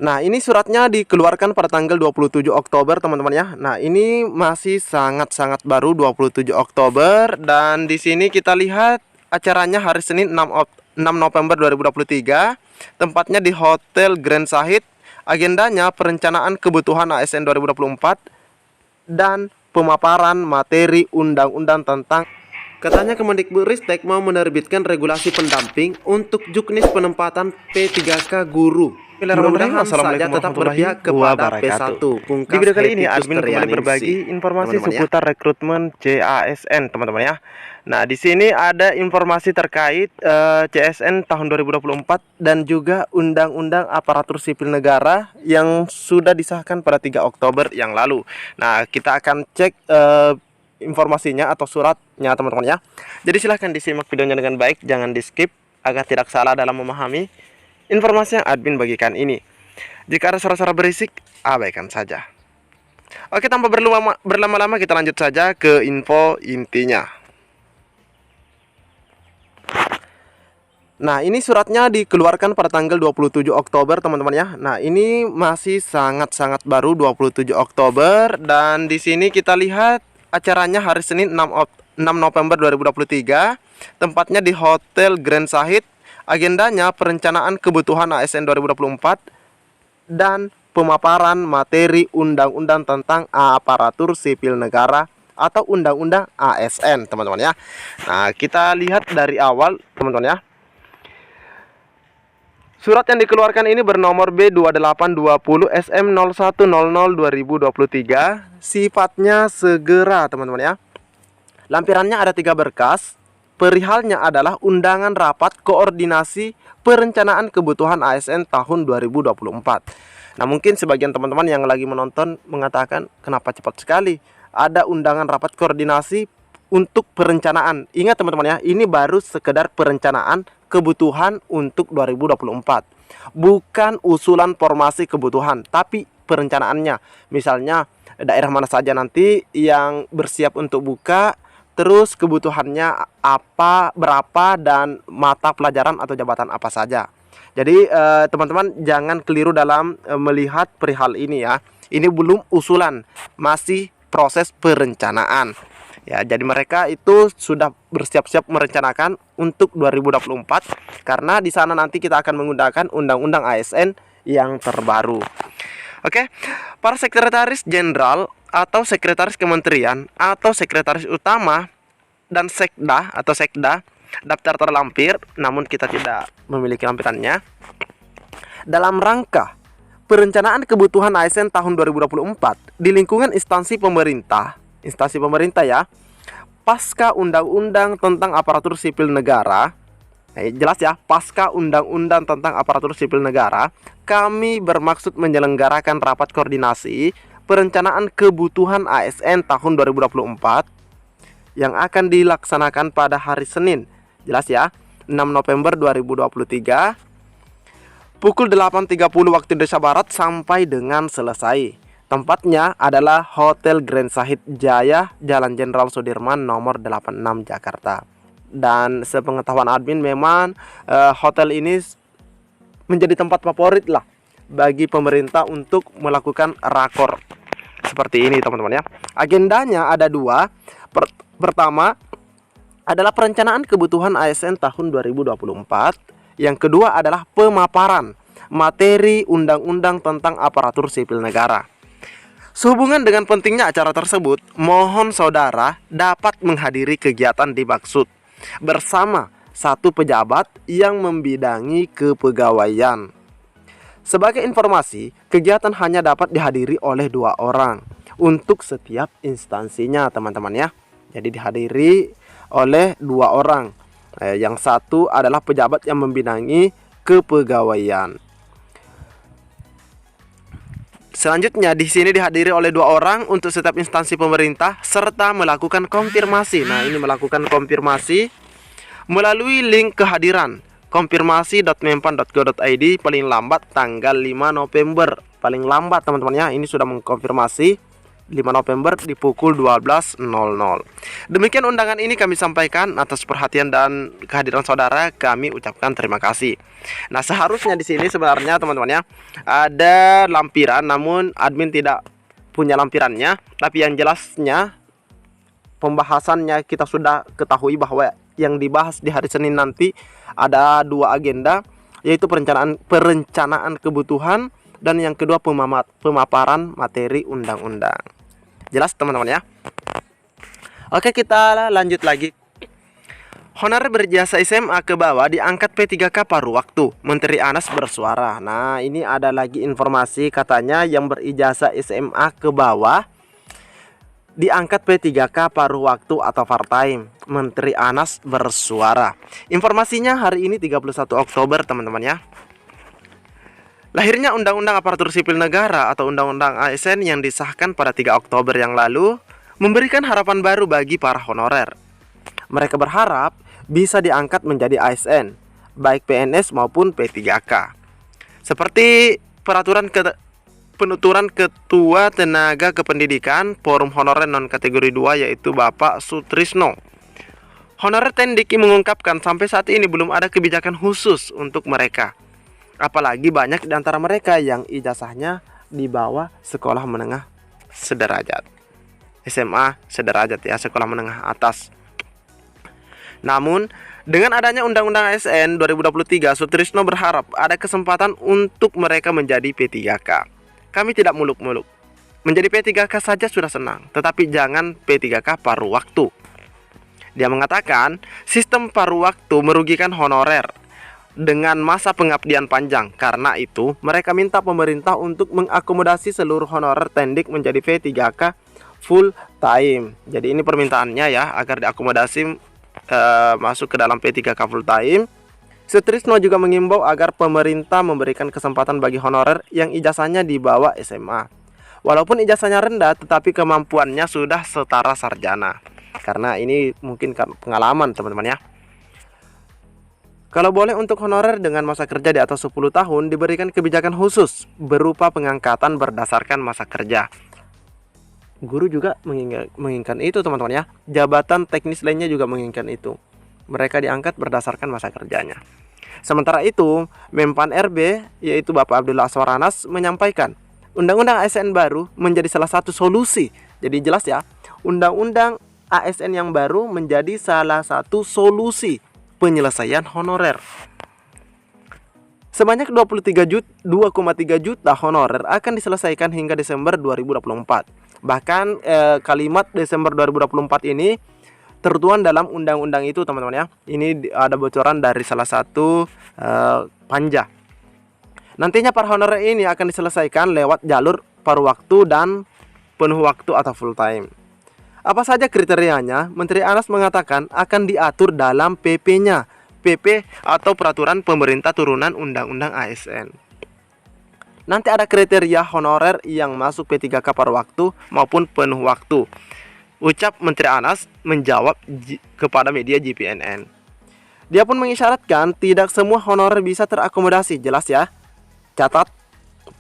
Nah, ini suratnya dikeluarkan pada tanggal 27 Oktober, teman-teman ya. Nah, ini masih sangat-sangat baru, 27 Oktober, dan di sini kita lihat acaranya hari Senin 6 November 2023. Tempatnya di Hotel Grand Sahid. Agendanya perencanaan kebutuhan ASN 2024 dan pemaparan materi undang-undang tentang. Katanya Kemendikbudristek mau menerbitkan regulasi pendamping untuk juknis penempatan P3K guru. Mudah-mudahan saja tetap berpihak kepada P1. Di video kali ini admin kembali berbagi informasi seputar rekrutmen CASN, teman-teman ya. Nah, di sini ada informasi terkait CSN tahun 2024 dan juga Undang-Undang Aparatur Sipil Negara yang sudah disahkan pada 3 Oktober yang lalu. Nah, kita akan cek informasinya atau suratnya, teman-teman ya. Jadi silahkan disimak videonya dengan baik, jangan di skip agar tidak salah dalam memahami informasi yang admin bagikan ini. Jika ada suara-suara berisik, abaikan saja. Oke, tanpa berlama-lama kita lanjut saja ke info intinya. Nah, ini suratnya dikeluarkan pada tanggal 27 Oktober, teman-teman ya. Nah, ini masih sangat-sangat baru, 27 Oktober, dan di sini kita lihat acaranya hari Senin 6 November 2023. Tempatnya di Hotel Grand Sahid. Agendanya perencanaan kebutuhan ASN 2024 dan pemaparan materi undang-undang tentang aparatur sipil negara atau undang-undang ASN, teman-teman ya. Nah, kita lihat dari awal, teman-teman ya. Surat yang dikeluarkan ini bernomor B2820 SM0100 2023. Sifatnya segera, teman-teman ya. Lampirannya ada 3 berkas. Perihalnya adalah undangan rapat koordinasi perencanaan kebutuhan ASN tahun 2024. Nah, mungkin sebagian teman-teman yang lagi menonton mengatakan, kenapa cepat sekali? Ada undangan rapat koordinasi untuk perencanaan. Ingat teman-teman ya, ini baru sekedar perencanaan kebutuhan untuk 2024. Bukan usulan formasi kebutuhan, tapi perencanaannya. Misalnya daerah mana saja nanti yang bersiap untuk buka, terus kebutuhannya apa, berapa, dan mata pelajaran atau jabatan apa saja. Jadi teman-teman jangan keliru dalam melihat perihal ini ya. Ini belum usulan, masih proses perencanaan. Ya, jadi mereka itu sudah bersiap-siap merencanakan untuk 2024 karena di sana nanti kita akan menggunakan undang-undang ASN yang terbaru. Oke, para sekretaris jenderal atau sekretaris kementerian atau sekretaris utama dan sekda atau sekda daftar terlampir, namun kita tidak memiliki lampirannya. Dalam rangka perencanaan kebutuhan ASN tahun 2024 di lingkungan instansi pemerintah ya, pasca undang-undang tentang aparatur sipil negara. Jelas ya, pasca undang-undang tentang aparatur sipil negara, kami bermaksud menyelenggarakan rapat koordinasi perencanaan kebutuhan ASN tahun 2024 yang akan dilaksanakan pada hari Senin. Jelas ya, 6 November 2023 pukul 8.30 waktu Indonesia Barat sampai dengan selesai. Tempatnya adalah Hotel Grand Sahid Jaya, Jalan Jenderal Sudirman nomor 86 Jakarta. Dan sepengetahuan admin memang hotel ini menjadi tempat favorit lah bagi pemerintah untuk melakukan rakor seperti ini, teman-teman ya. Agendanya ada 2. Pertama adalah perencanaan kebutuhan ASN tahun 2024. Yang kedua adalah pemaparan materi undang-undang tentang aparatur sipil negara. Sehubungan dengan pentingnya acara tersebut, mohon saudara dapat menghadiri kegiatan dimaksud bersama satu pejabat yang membidangi kepegawaian. Sebagai informasi, kegiatan hanya dapat dihadiri oleh 2 orang untuk setiap instansinya, teman-teman ya. Jadi dihadiri oleh 2 orang. Yang satu adalah pejabat yang membidangi kepegawaian. Selanjutnya di sini dihadiri oleh 2 orang untuk setiap instansi pemerintah serta melakukan konfirmasi. Nah, ini melakukan konfirmasi melalui link kehadiran konfirmasi.menpan.go.id paling lambat tanggal 5 November. Paling lambat teman-teman ya, ini sudah mengkonfirmasi 5 November di pukul 12.00. Demikian undangan ini kami sampaikan. Atas perhatian dan kehadiran saudara kami ucapkan terima kasih. Nah, seharusnya di sini sebenarnya teman-teman ya ada lampiran, namun admin tidak punya lampirannya. Tapi yang jelasnya pembahasannya kita sudah ketahui bahwa yang dibahas di hari Senin nanti ada 2 agenda, yaitu perencanaan kebutuhan dan yang kedua pemaparan materi undang-undang. Jelas teman-teman ya? Oke, kita lanjut lagi. Honorer berjasa SMA ke bawah diangkat P3K paruh waktu. Menteri Anas bersuara. Nah, ini ada lagi informasi katanya yang berijazah SMA ke bawah diangkat P3K paruh waktu atau part time. Menteri Anas bersuara. Informasinya hari ini 31 Oktober teman-teman ya. Lahirnya Undang-Undang Aparatur Sipil Negara atau Undang-Undang ASN yang disahkan pada 3 Oktober yang lalu memberikan harapan baru bagi para honorer. Mereka berharap bisa diangkat menjadi ASN, baik PNS maupun P3K. Seperti penuturan Ketua Tenaga Kependidikan Forum Honorer Non Kategori 2 yaitu Bapak Sutrisno. Honorer Tendiki mengungkapkan sampai saat ini belum ada kebijakan khusus untuk mereka. Apalagi banyak di antara mereka yang ijazahnya di bawah sekolah menengah sederajat. SMA sederajat ya, sekolah menengah atas. Namun, dengan adanya Undang-Undang ASN 2023, Sutrisno berharap ada kesempatan untuk mereka menjadi P3K. Kami tidak muluk-muluk. Menjadi P3K saja sudah senang, tetapi jangan P3K paruh waktu. Dia mengatakan, sistem paruh waktu merugikan honorer dengan masa pengabdian panjang. Karena itu, mereka minta pemerintah untuk mengakomodasi seluruh honorer tendik menjadi P3K full time. Jadi ini permintaannya ya, agar diakomodasi masuk ke dalam P3K full time. Sutrisno juga mengimbau agar pemerintah memberikan kesempatan bagi honorer yang ijazahnya di bawah SMA. Walaupun ijazahnya rendah, tetapi kemampuannya sudah setara sarjana. Karena ini mungkin pengalaman teman-teman ya. Kalau boleh untuk honorer dengan masa kerja di atas 10 tahun diberikan kebijakan khusus berupa pengangkatan berdasarkan masa kerja. Guru juga menginginkan itu teman-teman ya. Jabatan teknis lainnya juga menginginkan itu. Mereka diangkat berdasarkan masa kerjanya. Sementara itu, Menpan RB yaitu Bapak Abdullah Aswaranas menyampaikan Undang-Undang ASN baru menjadi salah satu solusi. Jadi jelas ya, Undang-Undang ASN yang baru menjadi salah satu solusi penyelesaian honorer. Sebanyak 2,3 juta honorer akan diselesaikan hingga Desember 2024. Bahkan kalimat Desember 2024 ini tertuang dalam undang-undang itu teman-teman ya. Ini ada bocoran dari salah satu panja. Nantinya para honorer ini akan diselesaikan lewat jalur paruh waktu dan penuh waktu atau full time. Apa saja kriterianya? Menteri Anas mengatakan akan diatur dalam PP-nya. PP atau Peraturan Pemerintah Turunan Undang-Undang ASN. Nanti ada kriteria honorer yang masuk P3K paruh waktu maupun penuh waktu. Ucap Menteri Anas menjawab kepada media JPNN. Dia pun mengisyaratkan tidak semua honorer bisa terakomodasi. Jelas ya. Catat,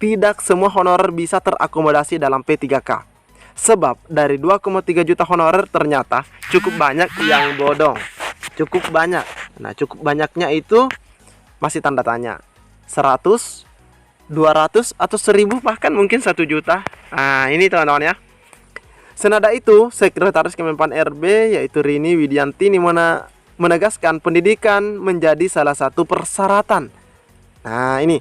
tidak semua honorer bisa terakomodasi dalam P3K. Sebab dari 2,3 juta honorer ternyata cukup banyak yang bodong. Cukup banyak. Nah, cukup banyaknya itu masih tanda tanya. 100, 200 atau 1000 bahkan mungkin 1 juta. Nah, ini teman-teman ya. Senada itu, Sekretaris Kemenpan RB yaitu Rini Widianti menegaskan pendidikan menjadi salah satu persyaratan. Nah, ini.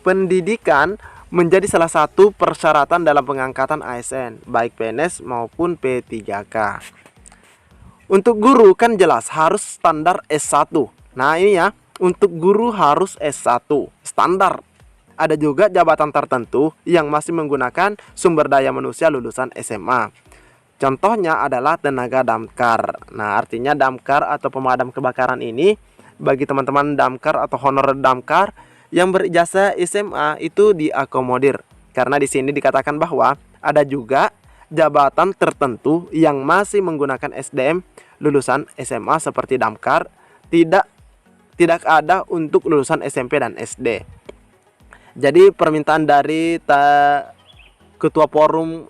Pendidikan menjadi salah satu persyaratan dalam pengangkatan ASN, baik PNS maupun P3K. Untuk guru kan jelas harus standar S1. Nah ini ya, untuk guru harus S1, standar. Ada juga jabatan tertentu yang masih menggunakan sumber daya manusia lulusan SMA. Contohnya adalah tenaga damkar. Nah artinya damkar atau pemadam kebakaran ini, bagi teman-teman damkar atau honorer damkar yang berijazah SMA itu diakomodir. Karena di sini dikatakan bahwa ada juga jabatan tertentu yang masih menggunakan SDM lulusan SMA seperti damkar, tidak ada untuk lulusan SMP dan SD. Jadi permintaan dari Ketua Forum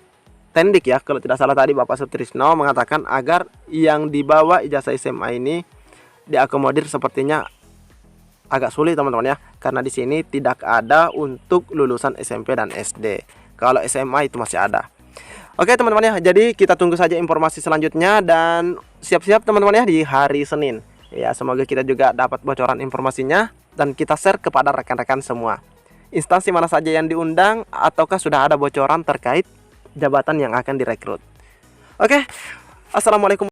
Tendik ya, kalau tidak salah tadi Bapak Sutrisno mengatakan agar yang dibawa ijazah SMA ini diakomodir, sepertinya agak sulit teman-teman ya, karena di sini tidak ada untuk lulusan SMP dan SD. Kalau SMA itu masih ada. Oke teman-teman ya, jadi kita tunggu saja informasi selanjutnya dan siap-siap teman-teman ya di hari Senin. Ya, semoga kita juga dapat bocoran informasinya dan kita share kepada rekan-rekan semua. Instansi mana saja yang diundang ataukah sudah ada bocoran terkait jabatan yang akan direkrut. Oke, assalamualaikum.